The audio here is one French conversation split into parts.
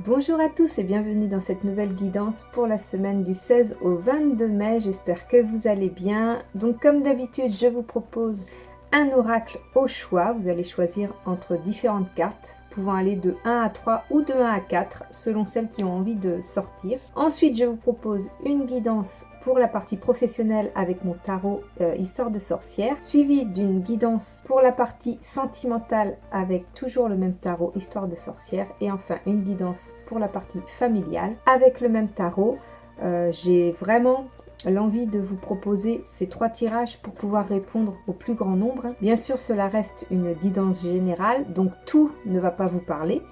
Bonjour à tous et bienvenue dans cette nouvelle guidance pour la semaine du 16 au 22 mai. J'espère que vous allez bien. Donc comme d'habitude, je vous propose un oracle au choix. Vous allez choisir entre différentes cartes, pouvant aller de 1 à 3 ou de 1 à 4 selon celles qui ont envie de sortir. Ensuite, je vous propose une guidance pour la partie professionnelle avec mon tarot Histoire de sorcière, suivi d'une guidance pour la partie sentimentale avec toujours le même tarot Histoire de sorcière, et enfin une guidance pour la partie familiale avec le même tarot. J'ai vraiment l'envie de vous proposer ces 3 tirages pour pouvoir répondre au plus grand nombre. Bien sûr, cela reste une guidance générale, donc tout ne va pas vous parler,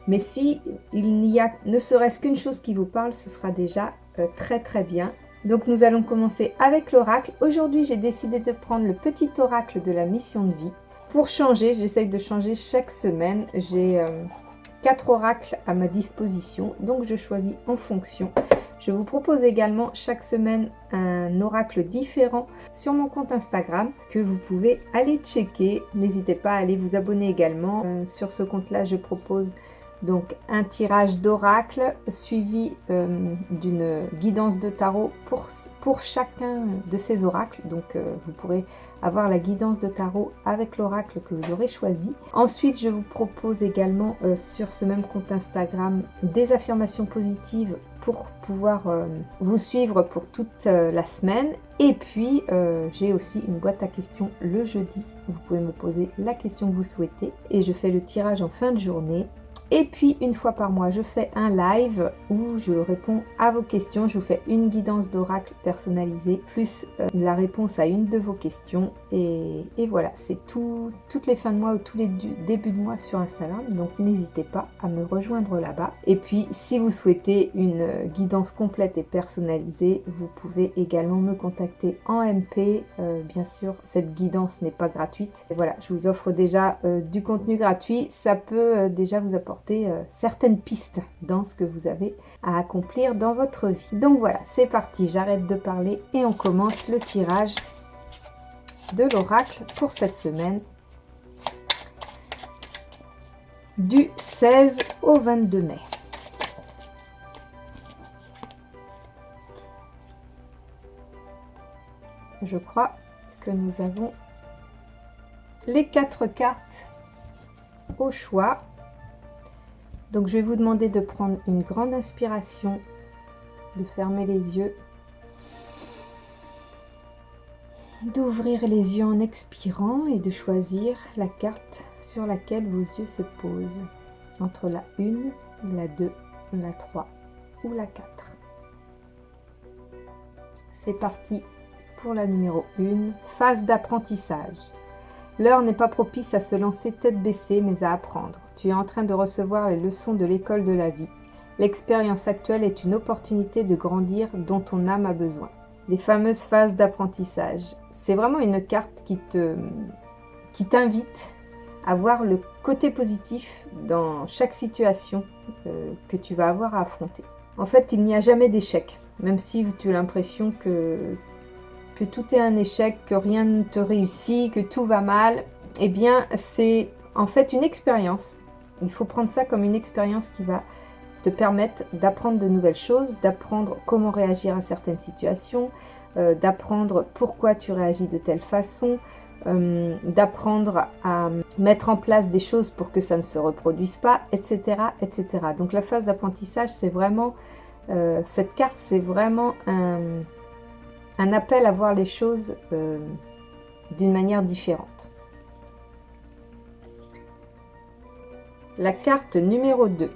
mais si il n'y a ne serait-ce qu'une chose qui vous parle, ce sera déjà très bien. Donc nous allons commencer avec l'oracle. Aujourd'hui, j'ai décidé de prendre le petit oracle de la mission de vie. Pour changer, j'essaye de changer chaque semaine. J'ai 4 oracles à ma disposition, donc je choisis en fonction. Je vous propose également chaque semaine un oracle différent sur mon compte Instagram que vous pouvez aller checker. N'hésitez pas à aller vous abonner également. Sur ce compte-là, je propose donc un tirage d'oracle suivi d'une guidance de tarot pour chacun de ces oracles. Donc vous pourrez avoir la guidance de tarot avec l'oracle que vous aurez choisi. Ensuite, je vous propose également sur ce même compte Instagram des affirmations positives pour pouvoir vous suivre pour toute la semaine. Et puis, j'ai aussi une boîte à questions le jeudi. Vous pouvez me poser la question que vous souhaitez et je fais le tirage en fin de journée. Et puis, une fois par mois, je fais un live où je réponds à vos questions. Je vous fais une guidance d'oracle personnalisée, plus la réponse à une de vos questions. Et voilà, c'est toutes les fins de mois ou tous les débuts de mois sur Instagram. Donc, n'hésitez pas à me rejoindre là-bas. Et puis, si vous souhaitez une guidance complète et personnalisée, vous pouvez également me contacter en MP. Bien sûr, cette guidance n'est pas gratuite. Et voilà, je vous offre déjà du contenu gratuit. Ça peut déjà vous apporter certaines pistes dans ce que vous avez à accomplir dans votre vie. Donc voilà, c'est parti, j'arrête de parler et on commence le tirage de l'oracle pour cette semaine du 16 au 22 mai. Je crois que nous avons les 4 cartes au choix. Donc je vais vous demander de prendre une grande inspiration, de fermer les yeux, d'ouvrir les yeux en expirant et de choisir la carte sur laquelle vos yeux se posent, entre la 1, la 2, la 3 ou la 4. C'est parti pour la numéro 1, phase d'apprentissage. L'heure n'est pas propice à se lancer tête baissée, mais à apprendre. Tu es en train de recevoir les leçons de l'école de la vie. L'expérience actuelle est une opportunité de grandir dont ton âme a besoin. Les fameuses phases d'apprentissage. C'est vraiment une carte qui t'invite à voir le côté positif dans chaque situation que tu vas avoir à affronter. En fait, il n'y a jamais d'échec, même si tu as l'impression que tout est un échec, que rien ne te réussit, que tout va mal. Eh bien, c'est en fait une expérience. Il faut prendre ça comme une expérience qui va te permettre d'apprendre de nouvelles choses, d'apprendre comment réagir à certaines situations, d'apprendre pourquoi tu réagis de telle façon, d'apprendre à mettre en place des choses pour que ça ne se reproduise pas, etc. etc. Donc la phase d'apprentissage, c'est vraiment, cette carte, c'est vraiment un appel à voir les choses d'une manière différente. La carte numéro 2.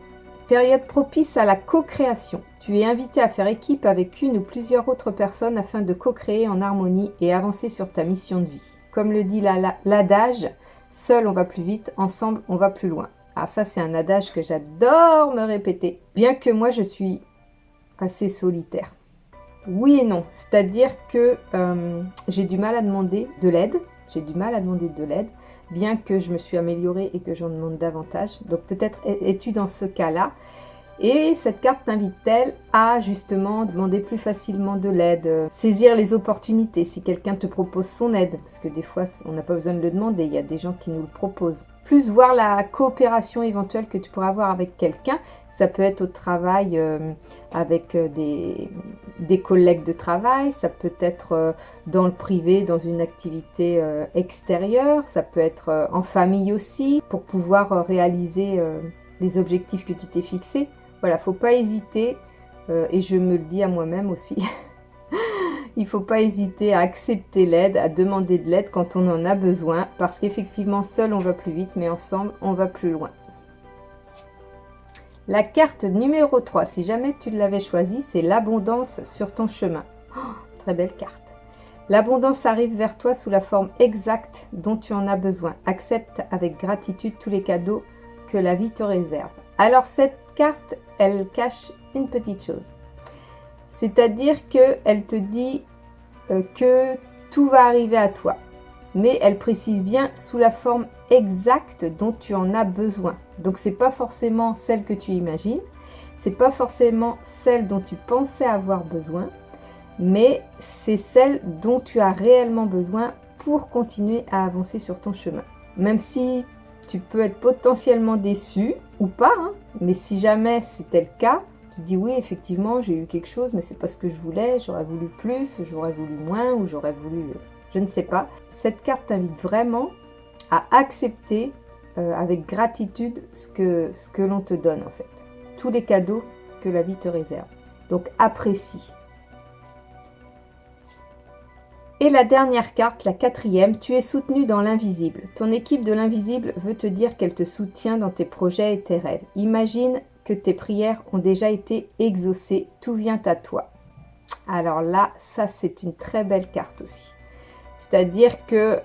Période propice à la co-création. Tu es invité à faire équipe avec une ou plusieurs autres personnes afin de co-créer en harmonie et avancer sur ta mission de vie. Comme le dit l'adage, seul on va plus vite, ensemble on va plus loin. Ah, ça c'est un adage que j'adore me répéter, bien que moi je suis assez solitaire. Oui et non, c'est-à-dire que j'ai du mal à demander de l'aide. Bien que je me suis améliorée et que j'en demande davantage. Donc peut-être es-tu dans ce cas-là. Et cette carte t'invite-t-elle à justement demander plus facilement de l'aide, saisir les opportunités si quelqu'un te propose son aide, parce que des fois on n'a pas besoin de le demander, il y a des gens qui nous le proposent. plus voir la coopération éventuelle que tu pourras avoir avec quelqu'un. Ça peut être au travail avec des collègues de travail, ça peut être dans le privé, dans une activité extérieure, ça peut être en famille aussi, pour pouvoir réaliser les objectifs que tu t'es fixés. Voilà, faut pas hésiter, et je me le dis à moi-même aussi, il faut pas hésiter à accepter l'aide, à demander de l'aide quand on en a besoin, parce qu'effectivement, seul on va plus vite, mais ensemble on va plus loin. La carte numéro 3, si jamais tu l'avais choisie, c'est l'abondance sur ton chemin. Oh, très belle carte. L'abondance arrive vers toi sous la forme exacte dont tu en as besoin. Accepte avec gratitude tous les cadeaux que la vie te réserve. Alors cette carte, elle cache une petite chose. C'est-à-dire qu'elle te dit que tout va arriver à toi. Mais elle précise bien sous la forme exacte dont tu en as besoin. Donc c'est pas forcément celle que tu imagines, c'est pas forcément celle dont tu pensais avoir besoin, mais c'est celle dont tu as réellement besoin pour continuer à avancer sur ton chemin. Même si tu peux être potentiellement déçu ou pas, hein, mais si jamais c'était le cas, tu te dis oui effectivement j'ai eu quelque chose, mais c'est pas ce que je voulais, j'aurais voulu plus, j'aurais voulu moins ou j'aurais voulu... je ne sais pas. Cette carte t'invite vraiment à accepter avec gratitude ce que l'on te donne en fait. Tous les cadeaux que la vie te réserve. Donc apprécie. Et la dernière carte, la quatrième, tu es soutenu dans l'invisible. Ton équipe de l'invisible veut te dire qu'elle te soutient dans tes projets et tes rêves. Imagine que tes prières ont déjà été exaucées. Tout vient à toi. Alors là, ça c'est une très belle carte aussi. C'est-à-dire que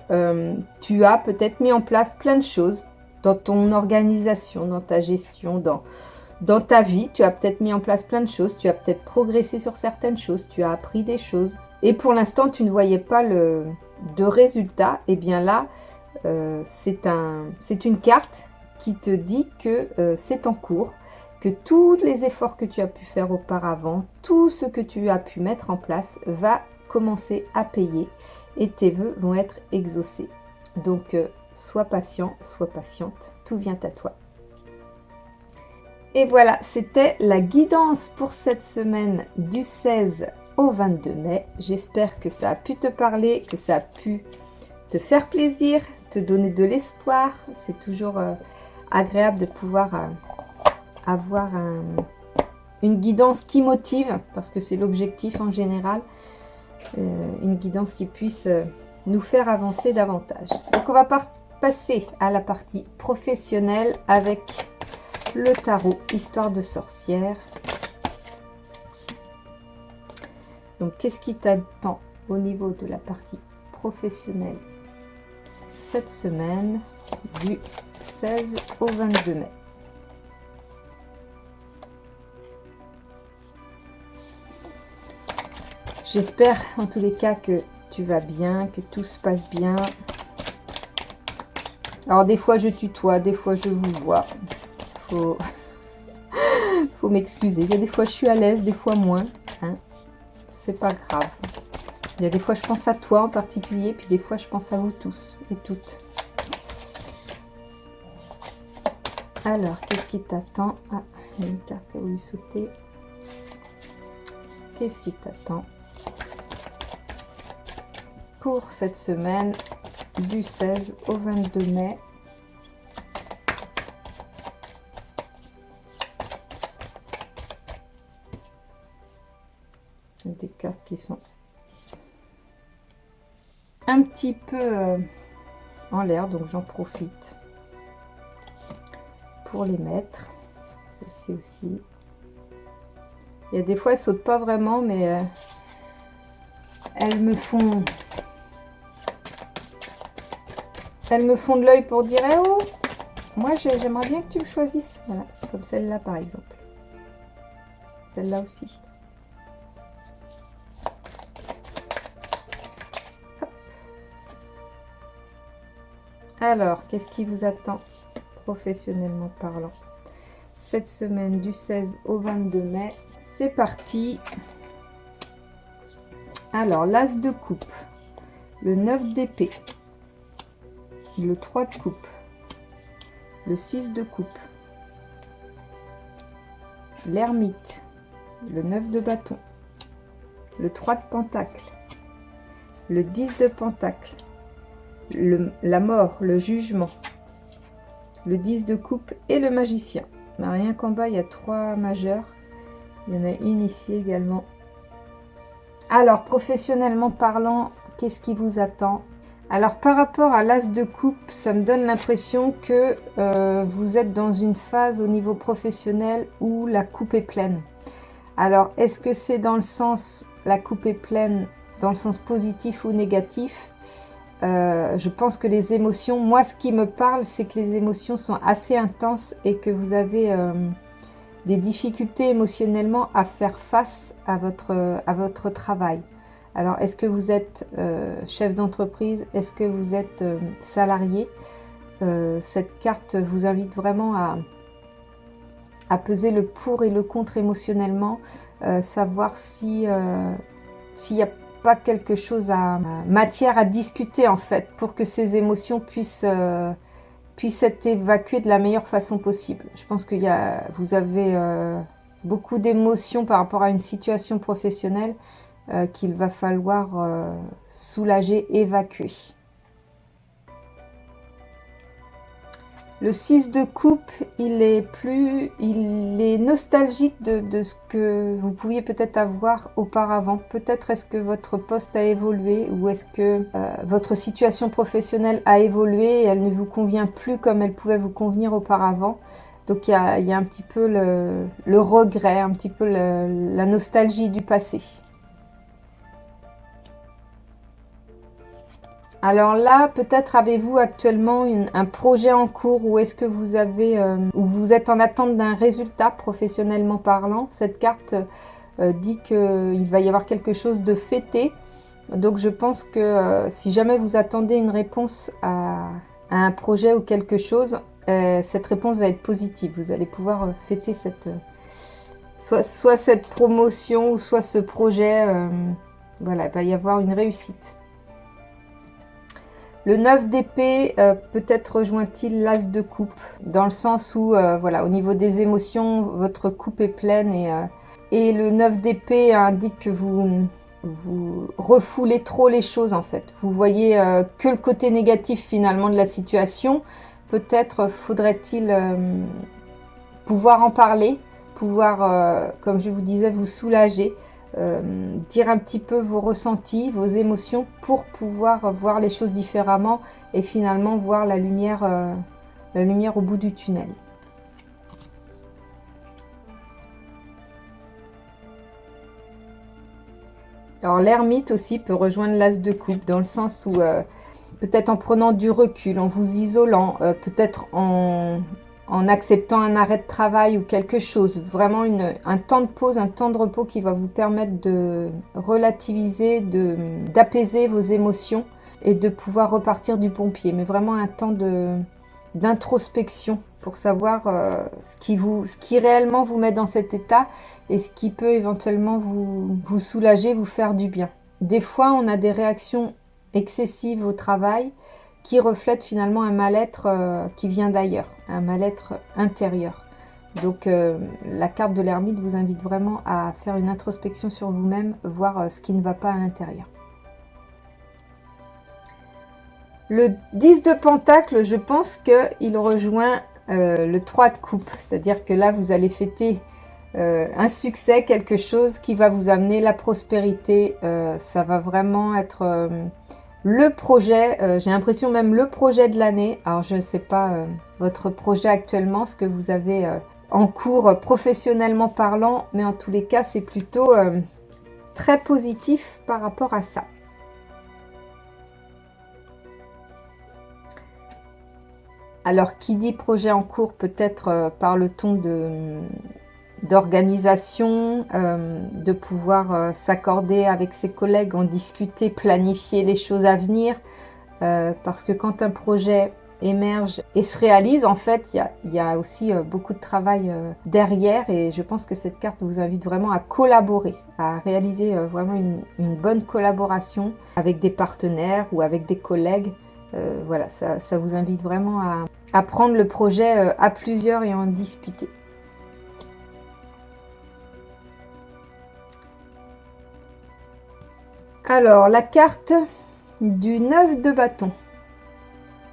tu as peut-être mis en place plein de choses dans ton organisation, dans ta gestion, dans ta vie. Tu as peut-être mis en place plein de choses, tu as peut-être progressé sur certaines choses, tu as appris des choses. Et pour l'instant, tu ne voyais pas de résultat. Et bien là, c'est une carte qui te dit que c'est en cours, que tous les efforts que tu as pu faire auparavant, tout ce que tu as pu mettre en place va commencer à payer et tes vœux vont être exaucés. Donc, sois patient, sois patiente, tout vient à toi. Et voilà, c'était la guidance pour cette semaine du 16 au 22 mai. J'espère que ça a pu te parler, que ça a pu te faire plaisir, te donner de l'espoir. C'est toujours agréable de pouvoir avoir une guidance qui motive, parce que c'est l'objectif en général. Une guidance qui puisse nous faire avancer davantage. Donc on va passer à la partie professionnelle avec le tarot Histoire de sorcière. Donc qu'est-ce qui t'attend au niveau de la partie professionnelle cette semaine du 16 au 22 mai? J'espère en tous les cas que tu vas bien, que tout se passe bien. Alors des fois je tutoie, des fois je vous vois. Faut m'excuser. Il y a des fois je suis à l'aise, des fois moins. Hein. C'est pas grave. Il y a des fois je pense à toi en particulier, puis des fois je pense à vous tous et toutes. Alors, qu'est-ce qui t'attend? Ah, il y a une carte qui a voulu sauter. Qu'est-ce qui t'attend pour cette semaine du 16 au 22 mai? Des cartes qui sont un petit peu en l'air, donc j'en profite pour les mettre. Celle-ci aussi. Il y a des fois, elles sautent pas vraiment, mais elles me font de l'œil pour dire eh oh, moi j'aimerais bien que tu me choisisses. Voilà, comme celle-là par exemple. Celle-là aussi. Hop. Alors, qu'est-ce qui vous attend professionnellement parlant cette semaine du 16 au 22 mai? C'est parti. Alors, l'as de coupe, le 9 d'épée, le 3 de coupe, le 6 de coupe, l'ermite, le 9 de bâton, le 3 de pentacle, le 10 de pentacle, la mort, le jugement, le 10 de coupe et le magicien. Mais rien qu'en bas, il y a 3 majeurs. Il y en a une ici également. Alors, professionnellement parlant, qu'est-ce qui vous attend? Alors, par rapport à l'as de coupe, ça me donne l'impression que vous êtes dans une phase au niveau professionnel où la coupe est pleine. Alors, est-ce que c'est dans le sens, la coupe est pleine, dans le sens positif ou négatif? Je pense que les émotions, moi ce qui me parle, c'est que les émotions sont assez intenses et que vous avez des difficultés émotionnellement à faire face à votre travail. Alors, est-ce que vous êtes chef d'entreprise? Est-ce que vous êtes salarié? Cette carte vous invite vraiment à peser le pour et le contre émotionnellement, savoir s'il y a pas quelque chose matière à discuter en fait, pour que ces émotions puissent être évacuées de la meilleure façon possible. Je pense que vous avez beaucoup d'émotions par rapport à une situation professionnelle qu'il va falloir soulager, évacuer. Le 6 de coupe, il est nostalgique de ce que vous pouviez peut-être avoir auparavant. Peut-être est-ce que votre poste a évolué ou est-ce que votre situation professionnelle a évolué et elle ne vous convient plus comme elle pouvait vous convenir auparavant. Donc il y a un petit peu le regret, un petit peu la nostalgie du passé. Alors là, peut-être avez-vous actuellement un projet en cours ou est-ce que vous ou vous êtes en attente d'un résultat professionnellement parlant. Cette carte dit qu'il va y avoir quelque chose de fêté. Donc je pense que si jamais vous attendez une réponse à un projet ou quelque chose, cette réponse va être positive. Vous allez pouvoir fêter soit cette promotion ou soit ce projet. Voilà, il va y avoir une réussite. Le 9 d'épée, peut-être rejoint-il l'as de coupe, dans le sens où, voilà, au niveau des émotions, votre coupe est pleine et le 9 d'épée indique que vous refoulez trop les choses en fait. Vous voyez que le côté négatif finalement de la situation. Peut-être faudrait-il pouvoir en parler, pouvoir, comme je vous disais, vous soulager. Dire un petit peu vos ressentis, vos émotions pour pouvoir voir les choses différemment et finalement voir la lumière au bout du tunnel. Alors l'ermite aussi peut rejoindre l'as de coupe dans le sens où peut-être en prenant du recul, en vous isolant, peut-être en acceptant un arrêt de travail ou quelque chose, vraiment un temps de pause, un temps de repos qui va vous permettre de relativiser, d'apaiser vos émotions et de pouvoir repartir du bon pied. Mais vraiment un temps d'introspection pour savoir ce qui réellement vous met dans cet état et ce qui peut éventuellement vous soulager, vous faire du bien. Des fois, on a des réactions excessives au travail qui reflète finalement un mal-être qui vient d'ailleurs, un mal-être intérieur. Donc la carte de l'ermite vous invite vraiment à faire une introspection sur vous-même, voir ce qui ne va pas à l'intérieur. Le 10 de pentacle, je pense qu'il rejoint le 3 de coupe, c'est-à-dire que là vous allez fêter un succès, quelque chose qui va vous amener la prospérité. Ça va vraiment être le projet, j'ai l'impression même le projet de l'année. Alors je ne sais pas votre projet actuellement, ce que vous avez en cours professionnellement parlant, mais en tous les cas c'est plutôt très positif par rapport à ça. Alors qui dit projet en cours, peut-être parle-t-on d'organisation, de pouvoir s'accorder avec ses collègues, en discuter, planifier les choses à venir, parce que quand un projet émerge et se réalise, en fait, il y a aussi beaucoup de travail derrière et je pense que cette carte vous invite vraiment à collaborer, à réaliser vraiment une bonne collaboration avec des partenaires ou avec des collègues. Voilà, ça vous invite vraiment à prendre le projet à plusieurs et en discuter. Alors, la carte du 9 de bâton.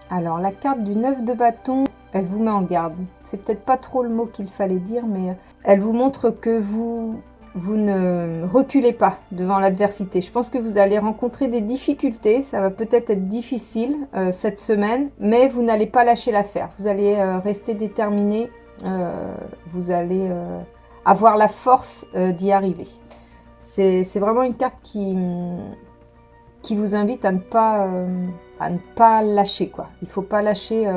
Alors, la carte du 9 de bâton, elle vous met en garde. C'est peut-être pas trop le mot qu'il fallait dire, mais elle vous montre que vous ne reculez pas devant l'adversité. Je pense que vous allez rencontrer des difficultés. Ça va peut-être être difficile cette semaine, mais vous n'allez pas lâcher l'affaire. Vous allez rester déterminé. Vous allez avoir la force d'y arriver. C'est vraiment une carte qui vous invite à ne pas lâcher, quoi. Il ne faut pas lâcher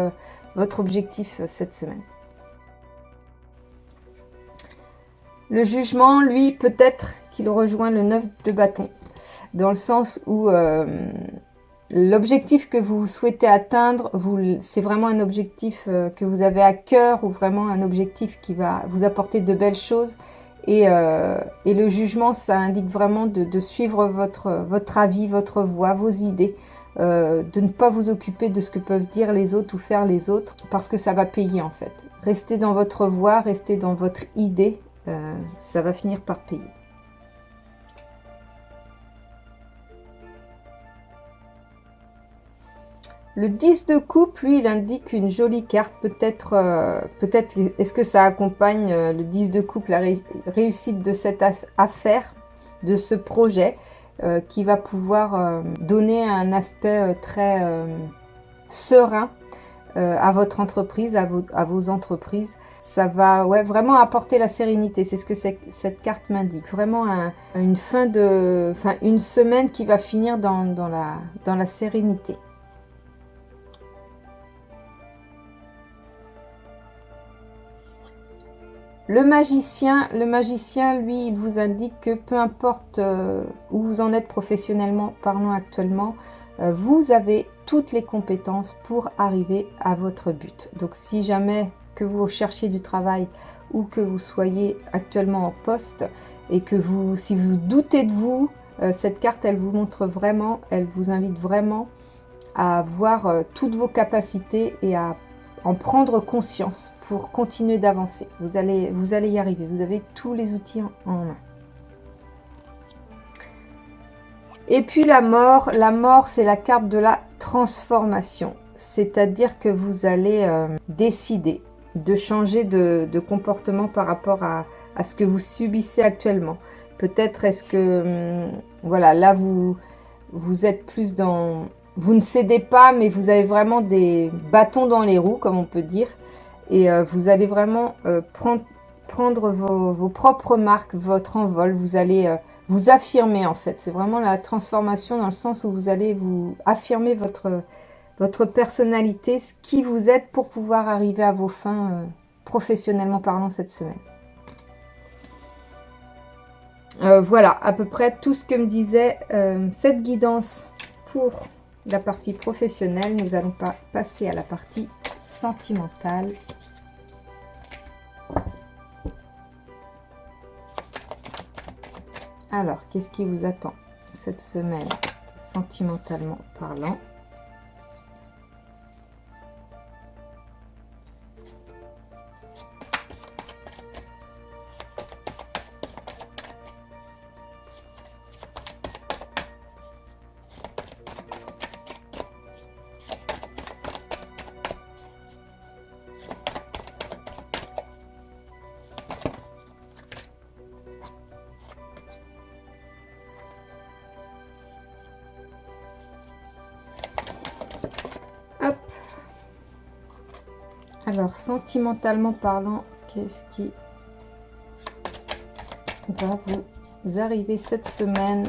votre objectif cette semaine. Le jugement, lui, peut-être qu'il rejoint le 9 de bâton, dans le sens où l'objectif que vous souhaitez atteindre, c'est vraiment un objectif que vous avez à cœur, ou vraiment un objectif qui va vous apporter de belles choses. Et le jugement, ça indique vraiment de suivre votre avis, votre voix, vos idées, de ne pas vous occuper de ce que peuvent dire les autres ou faire les autres, parce que ça va payer en fait. Restez dans votre voix, restez dans votre idée, ça va finir par payer. Le 10 de coupe, lui, il indique une jolie carte. Peut-être est-ce que ça accompagne le 10 de coupe, la réussite de cette affaire, de ce projet, qui va pouvoir donner un aspect très serein à votre entreprise, à vos entreprises. Ça va vraiment apporter la sérénité. C'est ce que cette carte m'indique. Vraiment une semaine qui va finir dans la sérénité. Le magicien, lui, il vous indique que peu importe où vous en êtes professionnellement parlant actuellement, vous avez toutes les compétences pour arriver à votre but. Donc si jamais que vous cherchiez du travail ou que vous soyez actuellement en poste et que si vous doutez de vous, cette carte, elle vous montre vraiment, elle vous invite vraiment à voir toutes vos capacités et à en prendre conscience pour continuer d'avancer. Vous allez y arriver. Vous avez tous les outils en main. Et puis la mort, c'est la carte de la transformation. C'est-à-dire que vous allez décider de changer de comportement par rapport à ce que vous subissez actuellement. Peut-être est-ce que, voilà, là vous êtes plus dans... Vous ne cédez pas, mais vous avez vraiment des bâtons dans les roues, comme on peut dire. Et vous allez vraiment prendre vos propres marques, votre envol. Vous allez vous affirmer, en fait. C'est vraiment la transformation dans le sens où vous allez vous affirmer votre personnalité, ce qui vous aide pour pouvoir arriver à vos fins professionnellement parlant cette semaine. Voilà, à peu près tout ce que me disait cette guidance pour la partie professionnelle. Nous allons passer à la partie sentimentale. Alors, qu'est-ce qui vous attend cette semaine, sentimentalement parlant? Hop. Alors, sentimentalement parlant, qu'est-ce qui va vous arriver cette semaine?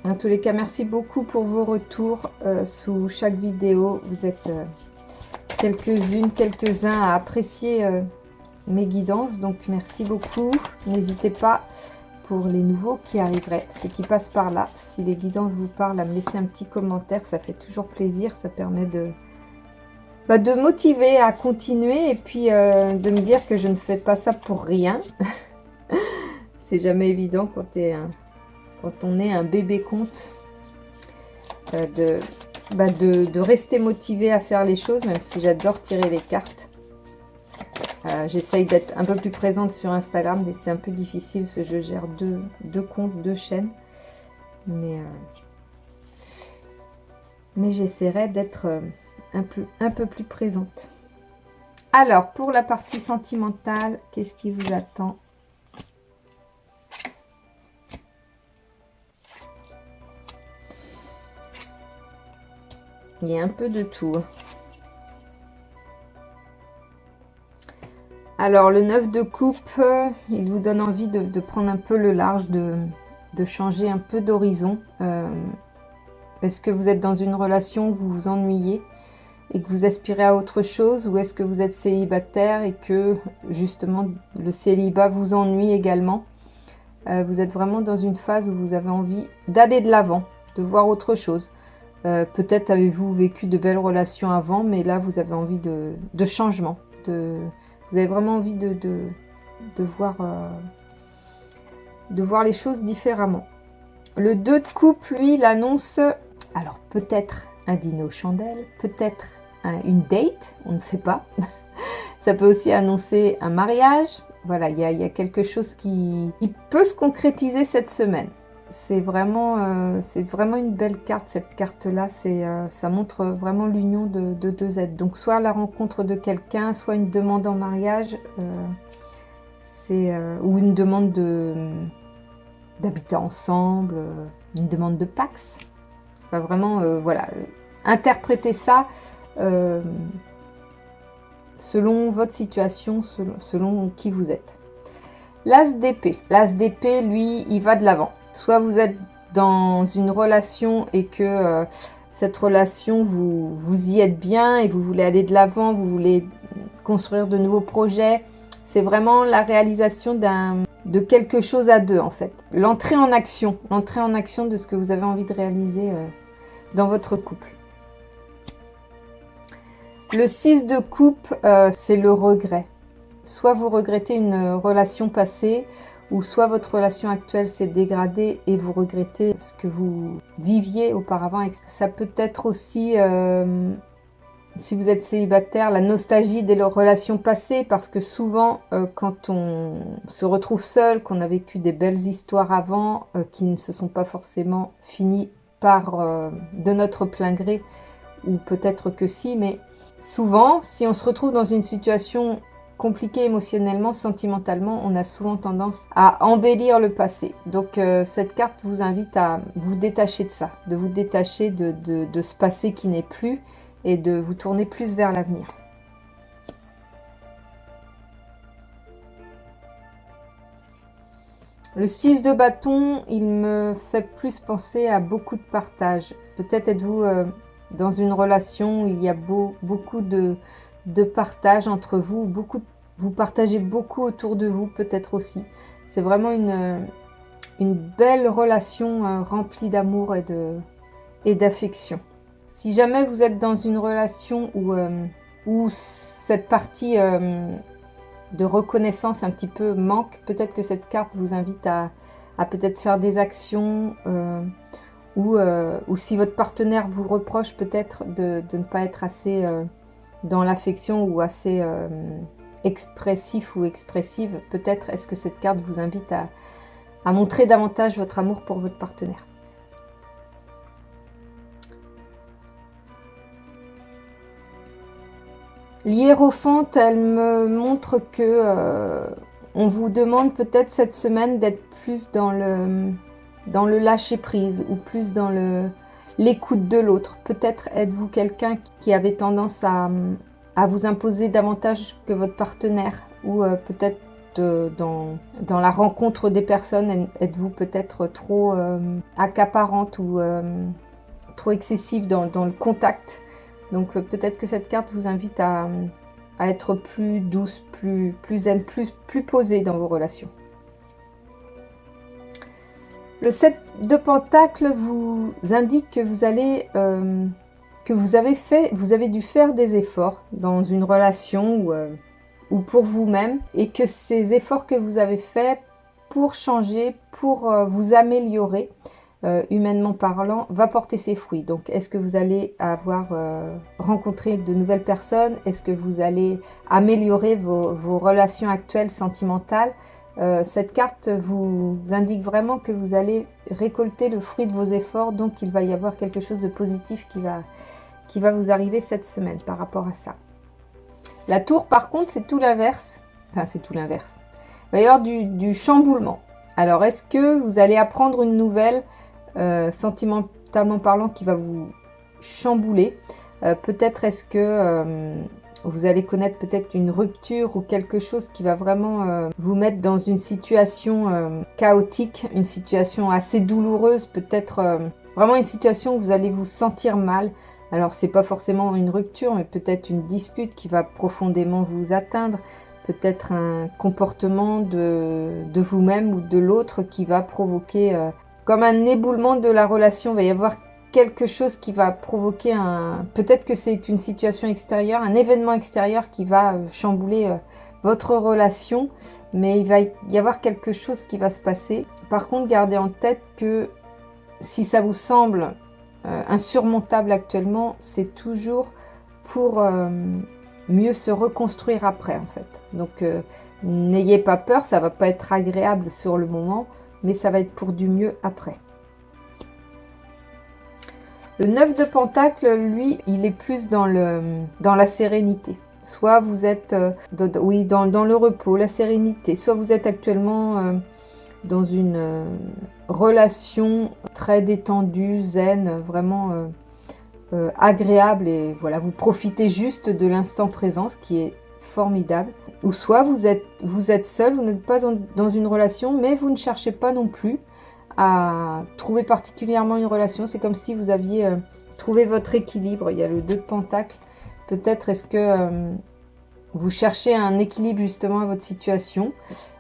En tous les cas, merci beaucoup pour vos retours sous chaque vidéo. Vous êtes quelques-unes, quelques-uns à apprécier mes guidances. Donc, merci beaucoup. N'hésitez pas pour les nouveaux qui arriveraient, ceux qui passent par là. Si les guidances vous parlent, à me laisser un petit commentaire. Ça fait toujours plaisir. Ça permet de motiver à continuer et puis de me dire que je ne fais pas ça pour rien. C'est jamais évident quand, quand on est un bébé conte de rester motivé à faire les choses, même si j'adore tirer les cartes. J'essaye d'être un peu plus présente sur Instagram, mais c'est un peu difficile parce que je gère deux comptes, deux chaînes. Mais j'essaierai d'être un peu plus présente. Alors, pour la partie sentimentale, qu'est-ce qui vous attend? Il y a un peu de tout. Alors, le 9 de coupe, il vous donne envie de prendre un peu le large, de changer un peu d'horizon. Est-ce que vous êtes dans une relation où vous vous ennuyez et que vous aspirez à autre chose, ou est-ce que vous êtes célibataire et que justement le célibat vous ennuie également? Vous êtes vraiment dans une phase où vous avez envie d'aller de l'avant, de voir autre chose. Peut-être avez-vous vécu de belles relations avant, mais là vous avez envie de changement. Vous avez vraiment envie de voir les choses différemment. Le 2 de coupe, lui, il annonce, alors peut-être un dîner aux chandelles, peut-être une date, on ne sait pas. Ça peut aussi annoncer un mariage. Voilà, il y a quelque chose qui peut se concrétiser cette semaine. C'est vraiment une belle carte, cette carte-là. Ça montre vraiment l'union de deux êtres. Donc, soit la rencontre de quelqu'un, soit une demande en mariage, ou une demande d'habiter ensemble, une demande de Pax. Enfin, vraiment, voilà. Interprétez ça selon votre situation, selon qui vous êtes. L'As d'épée. L'As d'épée, lui, il va de l'avant. Soit vous êtes dans une relation et que cette relation, vous y êtes bien et vous voulez aller de l'avant, vous voulez construire de nouveaux projets. C'est vraiment la réalisation de quelque chose à deux, en fait. L'entrée en action de ce que vous avez envie de réaliser dans votre couple. Le 6 de coupe, c'est le regret. Soit vous regrettez une relation passée, ou soit votre relation actuelle s'est dégradée et vous regrettez ce que vous viviez auparavant. Ça peut être aussi, si vous êtes célibataire, la nostalgie des relations passées, parce que souvent, quand on se retrouve seul, qu'on a vécu des belles histoires avant, qui ne se sont pas forcément finies par de notre plein gré, ou peut-être que si, mais souvent, si on se retrouve dans une situation compliquée émotionnellement, sentimentalement, on a souvent tendance à embellir le passé. Donc cette carte vous invite à vous détacher de ça, de vous détacher de ce passé qui n'est plus et de vous tourner plus vers l'avenir. Le 6 de bâton, il me fait plus penser à beaucoup de partage. Peut-être êtes-vous dans une relation où il y a beaucoup de partage entre vous, vous partagez beaucoup autour de vous, peut-être aussi. C'est vraiment une belle relation remplie d'amour et d'affection. Si jamais vous êtes dans une relation où cette partie de reconnaissance un petit peu manque, peut-être que cette carte vous invite à peut-être faire des actions, ou si votre partenaire vous reproche peut-être de ne pas être assez dans l'affection ou assez expressif ou expressive, peut-être est-ce que cette carte vous invite à montrer davantage votre amour pour votre partenaire. L'hiérophante, elle me montre que on vous demande peut-être cette semaine d'être plus dans le lâcher prise, ou plus dans l'écoute de l'autre. Peut-être êtes-vous quelqu'un qui avait tendance à vous imposer davantage que votre partenaire, ou peut-être dans la rencontre des personnes, êtes-vous peut-être trop accaparante ou trop excessive dans le contact. Donc peut-être que cette carte vous invite à être plus douce, plus zen, plus posée dans vos relations. Le 7 de Pentacle vous indique que vous allez que vous avez dû faire des efforts dans une relation ou pour vous-même, et que ces efforts que vous avez faits pour changer, pour vous améliorer, humainement parlant, va porter ses fruits. Donc, est-ce que vous allez avoir rencontré de nouvelles personnes? Est-ce que vous allez améliorer vos relations actuelles sentimentales? Cette carte vous indique vraiment que vous allez récolter le fruit de vos efforts, donc il va y avoir quelque chose de positif qui va vous arriver cette semaine par rapport à ça. La tour, par contre, c'est tout l'inverse. Enfin, c'est tout l'inverse. Il va y avoir du chamboulement. Alors, est-ce que vous allez apprendre une nouvelle, sentimentalement parlant, qui va vous chambouler? Peut-être est-ce que vous allez connaître peut-être une rupture ou quelque chose qui va vraiment vous mettre dans une situation chaotique, une situation assez douloureuse, peut-être vraiment une situation où vous allez vous sentir mal. Alors, c'est pas forcément une rupture, mais peut-être une dispute qui va profondément vous atteindre. Peut-être un comportement de vous-même ou de l'autre qui va provoquer comme un éboulement de la relation. Il va y avoir quelque chose qui va provoquer peut-être que c'est une situation extérieure, un événement extérieur qui va chambouler votre relation, mais il va y avoir quelque chose qui va se passer. Par contre, gardez en tête que si ça vous semble insurmontable actuellement, c'est toujours pour mieux se reconstruire après, en fait. Donc, n'ayez pas peur, ça va pas être agréable sur le moment, mais ça va être pour du mieux après. Le 9 de Pentacle, lui, il est plus dans la sérénité. Soit vous êtes dans le repos, la sérénité, soit vous êtes actuellement dans une relation très détendue, zen, vraiment agréable, et voilà, vous profitez juste de l'instant présent, ce qui est formidable. Ou soit vous êtes seul, vous n'êtes pas dans une relation, mais vous ne cherchez pas non plus à trouver particulièrement une relation. C'est comme si vous aviez trouvé votre équilibre. Il y a le 2 de Pentacle. Peut-être est-ce que vous cherchez un équilibre justement à votre situation,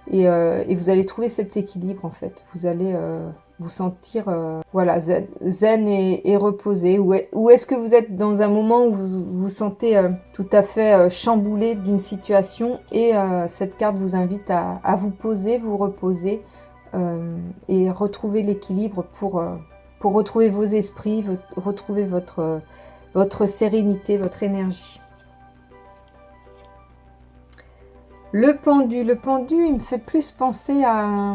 et vous allez trouver cet équilibre en fait. Vous allez vous sentir voilà, zen et reposé. Ou est-ce que vous êtes dans un moment où vous vous sentez tout à fait chamboulé d'une situation, et cette carte vous invite à vous poser, vous reposer, et retrouver l'équilibre pour retrouver vos esprits, retrouver votre sérénité, votre énergie. Le pendu, il me fait plus penser à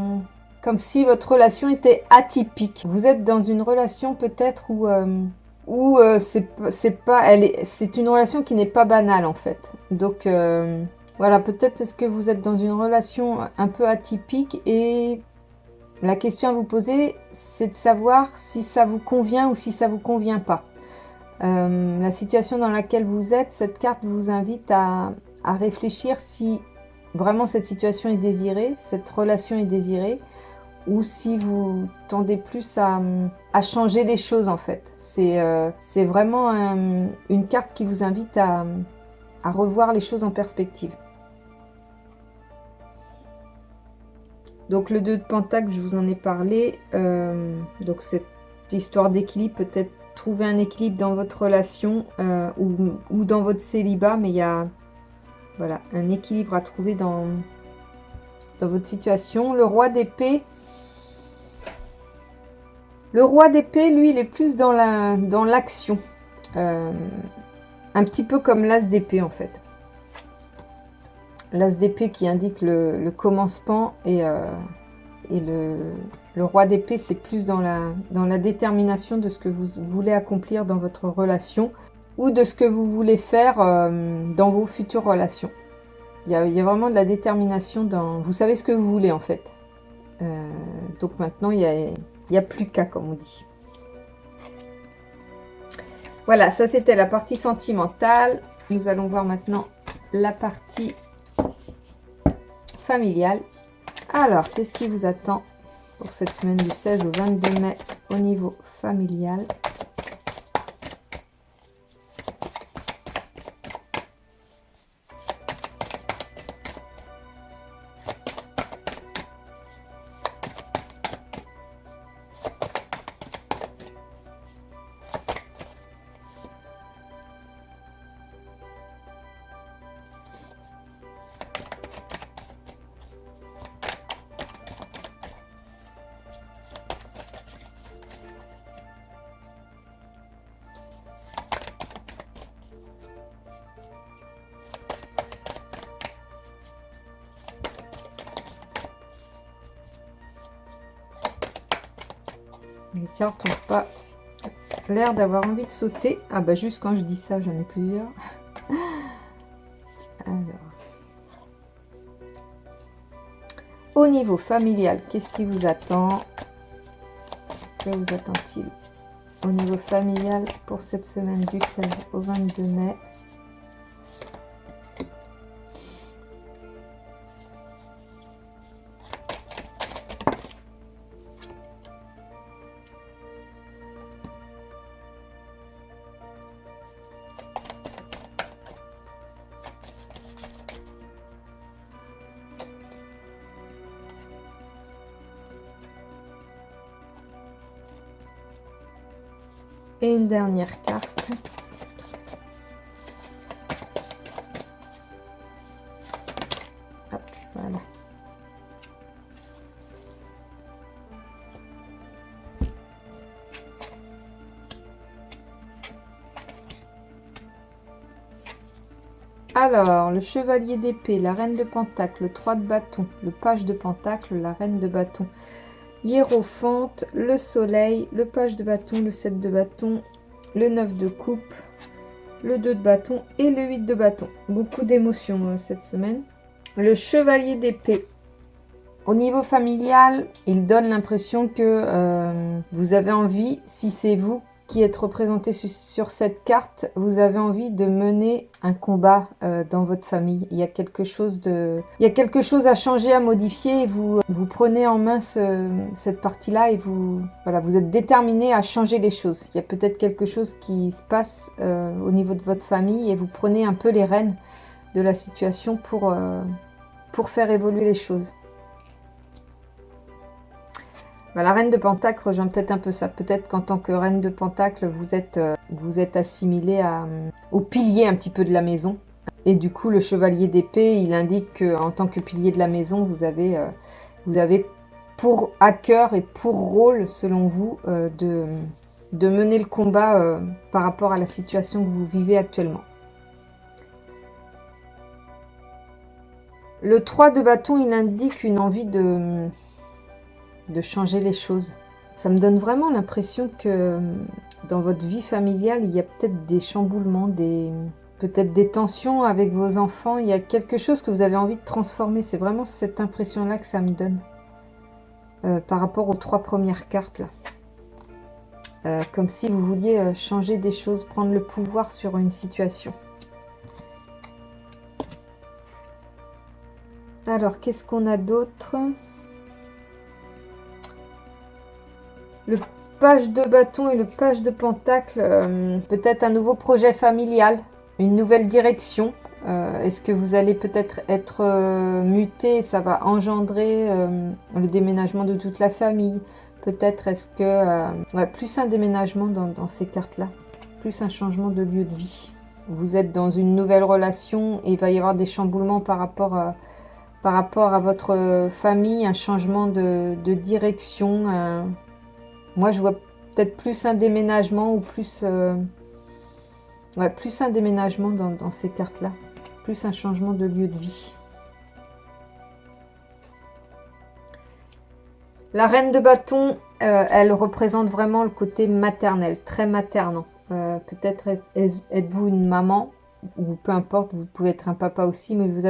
comme si votre relation était atypique. Vous êtes dans une relation peut-être où c'est une relation qui n'est pas banale en fait. Donc voilà, peut-être est-ce que vous êtes dans une relation un peu atypique, et la question à vous poser, c'est de savoir si ça vous convient ou si ça vous convient pas. La situation dans laquelle vous êtes, cette carte vous invite à réfléchir si vraiment cette situation est désirée, cette relation est désirée, ou si vous tendez plus à changer les choses en fait. C'est vraiment une carte qui vous invite à revoir les choses en perspective. Donc le 2 de Pentacle, je vous en ai parlé. Donc cette histoire d'équilibre, peut-être trouver un équilibre dans votre relation ou dans votre célibat, mais il y a voilà, un équilibre à trouver dans votre situation. Le roi d'épée. Le roi d'épée, lui, il est plus dans l'action. Un petit peu comme l'as d'épée, en fait. L'as d'épée qui indique le commencement, et le roi d'épée, c'est plus dans la détermination de ce que vous voulez accomplir dans votre relation, ou de ce que vous voulez faire dans vos futures relations. Il y a vraiment de la détermination vous savez ce que vous voulez en fait. Donc maintenant, il y a plus qu'à, comme on dit. Voilà, ça c'était la partie sentimentale. Nous allons voir maintenant la partie familiale. Alors, qu'est-ce qui vous attend pour cette semaine du 16 au 22 mai au niveau familial ? Les cartes n'ont pas l'air d'avoir envie de sauter. Ah bah juste quand je dis ça, j'en ai plusieurs. Alors. Au niveau familial, qu'est-ce qui vous attend? Que vous attend-il au niveau familial pour cette semaine du 16 au 22 mai? Et une dernière carte. Hop, voilà. Alors, le chevalier d'épée, la reine de pentacle, le 3 de bâton, le page de pentacle, la reine de bâton, hiérophante, le soleil, le page de bâton, le 7 de bâton, le 9 de coupe, le 2 de bâton et le 8 de bâton. Beaucoup d'émotions cette semaine. Le chevalier d'épée. Au niveau familial, il donne l'impression que vous avez envie, si c'est vous qui êtes représenté sur cette carte, vous avez envie de mener un combat dans votre famille. Il y a quelque chose à changer, à modifier. Et vous prenez en main cette partie-là et voilà, vous êtes déterminé à changer les choses. Il y a peut-être quelque chose qui se passe au niveau de votre famille et vous prenez un peu les rênes de la situation pour faire évoluer les choses. Bah, la reine de Pentacle rejoint peut-être un peu ça. Peut-être qu'en tant que reine de Pentacle, vous êtes assimilé au pilier un petit peu de la maison. Et du coup, le chevalier d'épée, il indique qu'en tant que pilier de la maison, vous avez pour à cœur et pour rôle, selon vous, de mener le combat par rapport à la situation que vous vivez actuellement. Le 3 de bâton, il indique une envie de changer les choses. Ça me donne vraiment l'impression que dans votre vie familiale, il y a peut-être des chamboulements, peut-être des tensions avec vos enfants. Il y a quelque chose que vous avez envie de transformer. C'est vraiment cette impression-là que ça me donne par rapport aux 3 premières cartes là. Comme si vous vouliez changer des choses, prendre le pouvoir sur une situation. Alors, qu'est-ce qu'on a d'autre? Le page de bâton et le page de pentacle, peut-être un nouveau projet familial, une nouvelle direction. Est-ce que vous allez peut-être être, muté, ça va engendrer le déménagement de toute la famille? Peut-être est-ce que... ouais, plus un déménagement dans ces cartes-là, plus un changement de lieu de vie. Vous êtes dans une nouvelle relation et il va y avoir des chamboulements par rapport à votre famille, un changement de direction. Moi, je vois peut-être plus un déménagement ou plus un déménagement dans ces cartes-là. Plus un changement de lieu de vie. La reine de bâton, elle représente vraiment le côté maternel, très maternant. Peut-être êtes-vous une maman, ou peu importe, vous pouvez être un papa aussi, mais vous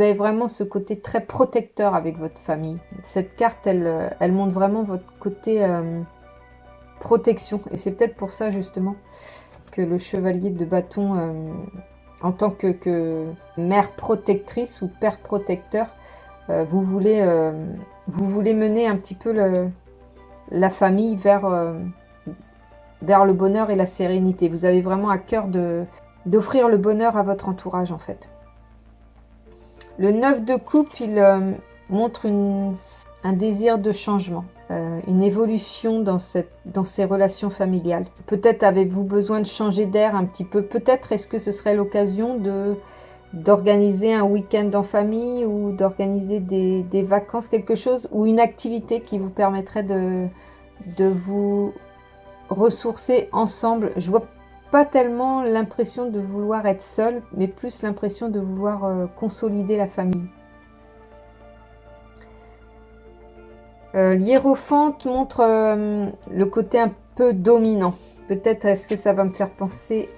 avez vraiment ce côté très protecteur avec votre famille. Cette carte, elle montre vraiment votre côté protection. Et c'est peut-être pour ça, justement, que le chevalier de bâton, en tant que mère protectrice ou père protecteur, vous voulez mener un petit peu la famille vers le bonheur et la sérénité. Vous avez vraiment à cœur d'offrir le bonheur à votre entourage, en fait. Le 9 de coupe, il montre un désir de changement, une évolution dans ces relations familiales. Peut-être avez-vous besoin de changer d'air un petit peu. Peut-être est-ce que ce serait l'occasion d'organiser un week-end en famille ou d'organiser des vacances, quelque chose, ou une activité qui vous permettrait de vous ressourcer ensemble. Je vois pas tellement l'impression de vouloir être seul, mais plus l'impression de vouloir consolider la famille. L'hiérophante montre le côté un peu dominant. Peut-être est-ce que ça va me faire penser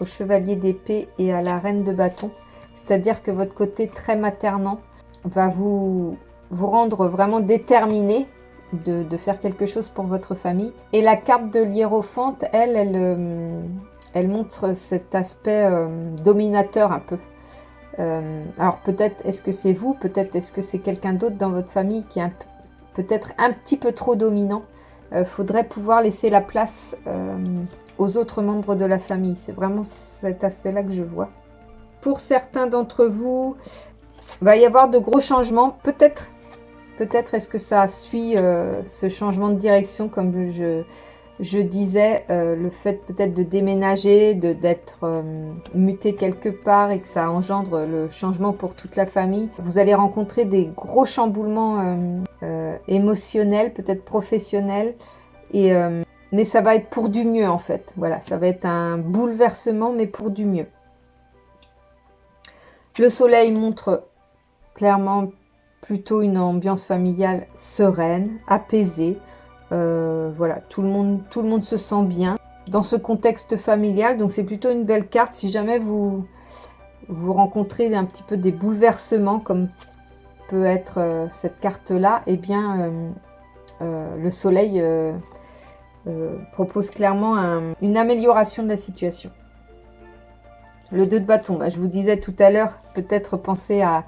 au chevalier d'épée et à la reine de bâton. C'est-à-dire que votre côté très maternant va vous rendre vraiment déterminé de faire quelque chose pour votre famille. Et la carte de l'hiérophante, elle montre cet aspect dominateur un peu. Alors peut-être est-ce que c'est vous, peut-être est-ce que c'est quelqu'un d'autre dans votre famille qui est peut-être un petit peu trop dominant. Faudrait pouvoir laisser la place aux autres membres de la famille. C'est vraiment cet aspect-là que je vois. Pour certains d'entre vous, il va y avoir de gros changements. Peut-être est-ce que ça suit ce changement de direction, comme je disais, le fait peut-être de déménager, d'être muté quelque part et que ça engendre le changement pour toute la famille. Vous allez rencontrer des gros chamboulements émotionnels, peut-être professionnels, mais ça va être pour du mieux en fait. Voilà, ça va être un bouleversement, mais pour du mieux. Le soleil montre clairement plutôt une ambiance familiale sereine, apaisée. Voilà, tout le monde se sent bien dans ce contexte familial. Donc c'est plutôt une belle carte. Si jamais vous rencontrez un petit peu des bouleversements, comme peut être cette carte-là, eh bien le soleil propose clairement une amélioration de la situation. Le 2 de bâton, je vous disais tout à l'heure, peut-être penser à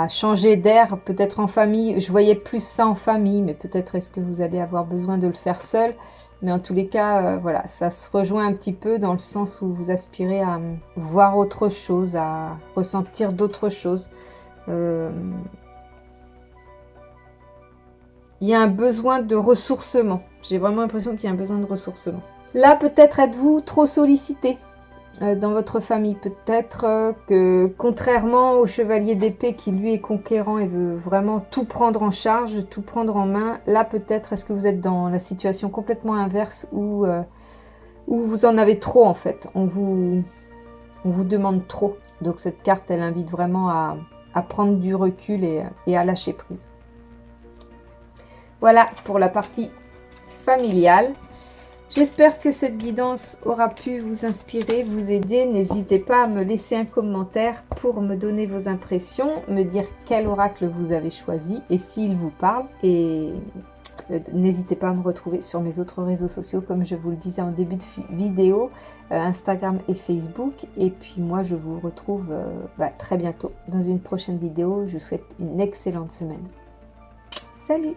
changer d'air, peut-être en famille. Je voyais plus ça en famille, mais peut-être est-ce que vous allez avoir besoin de le faire seul. Mais en tous les cas, voilà, ça se rejoint un petit peu dans le sens où vous aspirez à voir autre chose, à ressentir d'autres choses. Il y a un besoin de ressourcement. J'ai vraiment l'impression qu'il y a un besoin de ressourcement. Là, peut-être êtes-vous trop sollicité dans votre famille. Peut-être que contrairement au chevalier d'épée qui lui est conquérant et veut vraiment tout prendre en charge, tout prendre en main, là peut-être est-ce que vous êtes dans la situation complètement inverse où vous en avez trop en fait. On vous demande trop. Donc cette carte elle invite vraiment à prendre du recul et à lâcher prise. Voilà pour la partie familiale. J'espère que cette guidance aura pu vous inspirer, vous aider. N'hésitez pas à me laisser un commentaire pour me donner vos impressions, me dire quel oracle vous avez choisi et s'il vous parle. Et n'hésitez pas à me retrouver sur mes autres réseaux sociaux, comme je vous le disais en début de vidéo, Instagram et Facebook. Et puis moi, je vous retrouve très bientôt dans une prochaine vidéo. Je vous souhaite une excellente semaine. Salut!